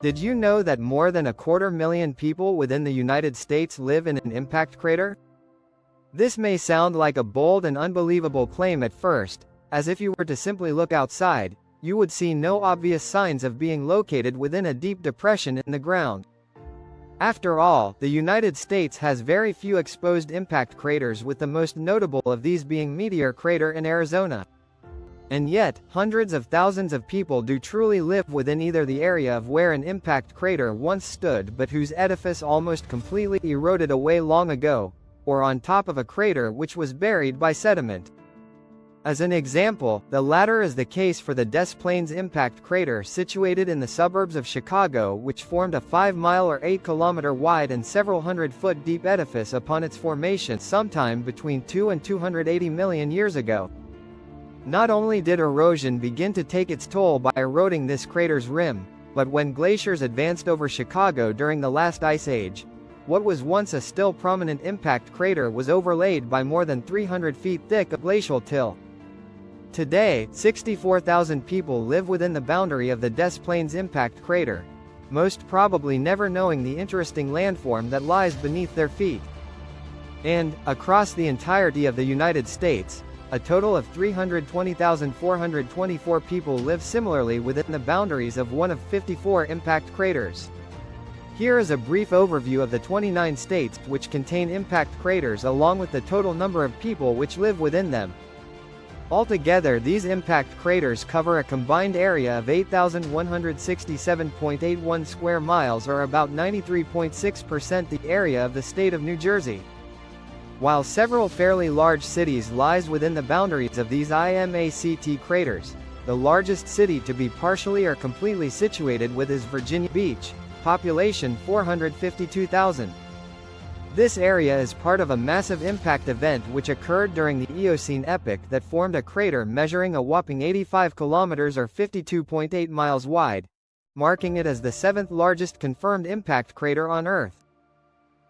Did you know that more than 250,000 people within the United States live in an impact crater? This may sound like a bold and unbelievable claim at first, as if you were to simply look outside, you would see no obvious signs of being located within a deep depression in the ground. After all, the United States has very few exposed impact craters, with the most notable of these being Meteor Crater in Arizona. And yet, hundreds of thousands of people do truly live within either the area of where an impact crater once stood but whose edifice almost completely eroded away long ago, or on top of a crater which was buried by sediment. As an example, the latter is the case for the Des Plaines impact crater situated in the suburbs of Chicago, which formed a 5-mile or 8-kilometer wide and several hundred-foot deep edifice upon its formation sometime between 2 and 280 million years ago. Not only did erosion begin to take its toll by eroding this crater's rim, but when glaciers advanced over Chicago during the last ice age, what was once a still prominent impact crater was overlaid by more than 300 feet thick of glacial till. Today, 64,000 people live within the boundary of the Des Plaines impact crater, most probably never knowing the interesting landform that lies beneath their feet. And, across the entirety of the United States, a total of 320,424 people live similarly within the boundaries of one of 54 impact craters. Here is a brief overview of the 29 states which contain impact craters along with the total number of people which live within them. Altogether, these impact craters cover a combined area of 8,167.81 square miles, or about 93.6% the area of the state of New Jersey. While several fairly large cities lies within the boundaries of these impact craters, the largest city to be partially or completely situated with is Virginia Beach, population 452,000. This area is part of a massive impact event which occurred during the Eocene epoch that formed a crater measuring a whopping 85 kilometers or 52.8 miles wide, marking it as the 7th largest confirmed impact crater on Earth.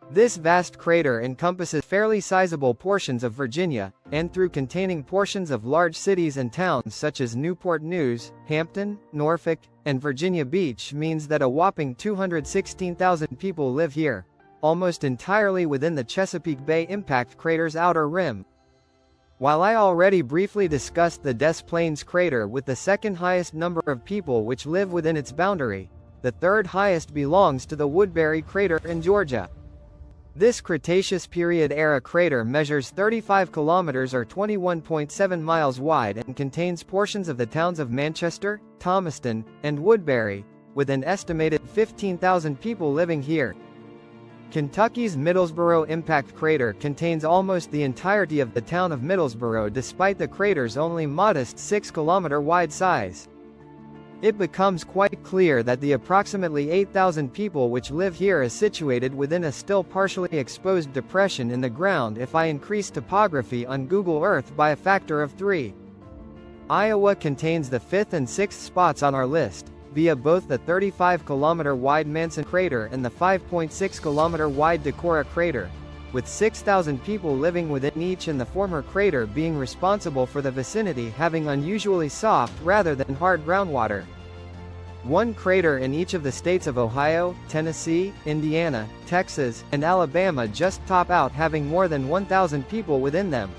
This vast crater encompasses fairly sizable portions of Virginia, and through containing portions of large cities and towns such as Newport News, Hampton, Norfolk, and Virginia Beach, means that a whopping 216,000 people live here, almost entirely within the Chesapeake Bay impact crater's outer rim. While I already briefly discussed the Des Plaines crater with the second highest number of people which live within its boundary, the third highest belongs to the Woodbury crater in Georgia. This Cretaceous period-era crater measures 35 kilometers or 21.7 miles wide and contains portions of the towns of Manchester, Thomaston, and Woodbury, with an estimated 15,000 people living here. Kentucky's Middlesboro impact crater contains almost the entirety of the town of Middlesboro despite the crater's only modest 6-kilometer wide size. It becomes quite clear that the approximately 8,000 people which live here is situated within a still partially exposed depression in the ground if I increase topography on Google Earth by a factor of 3. Iowa contains the 5th and 6th spots on our list, via both the 35-kilometer wide Manson crater and the 5.6-kilometer wide Decorah crater, with 6,000 people living within each, and the former crater being responsible for the vicinity having unusually soft rather than hard groundwater. One crater in each of the states of Ohio, Tennessee, Indiana, Texas, and Alabama just top out, having more than 1,000 people within them.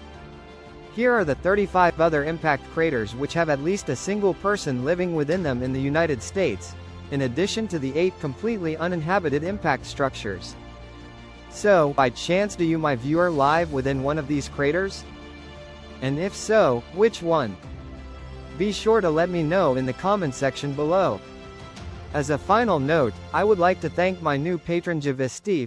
Here are the 35 other impact craters which have at least a single person living within them in the United States, in addition to the 8 completely uninhabited impact structures. So, by chance do you, my viewer, live within one of these craters? And if so, which one? Be sure to let me know in the comment section below. As a final note, I would like to thank my new patron Javistif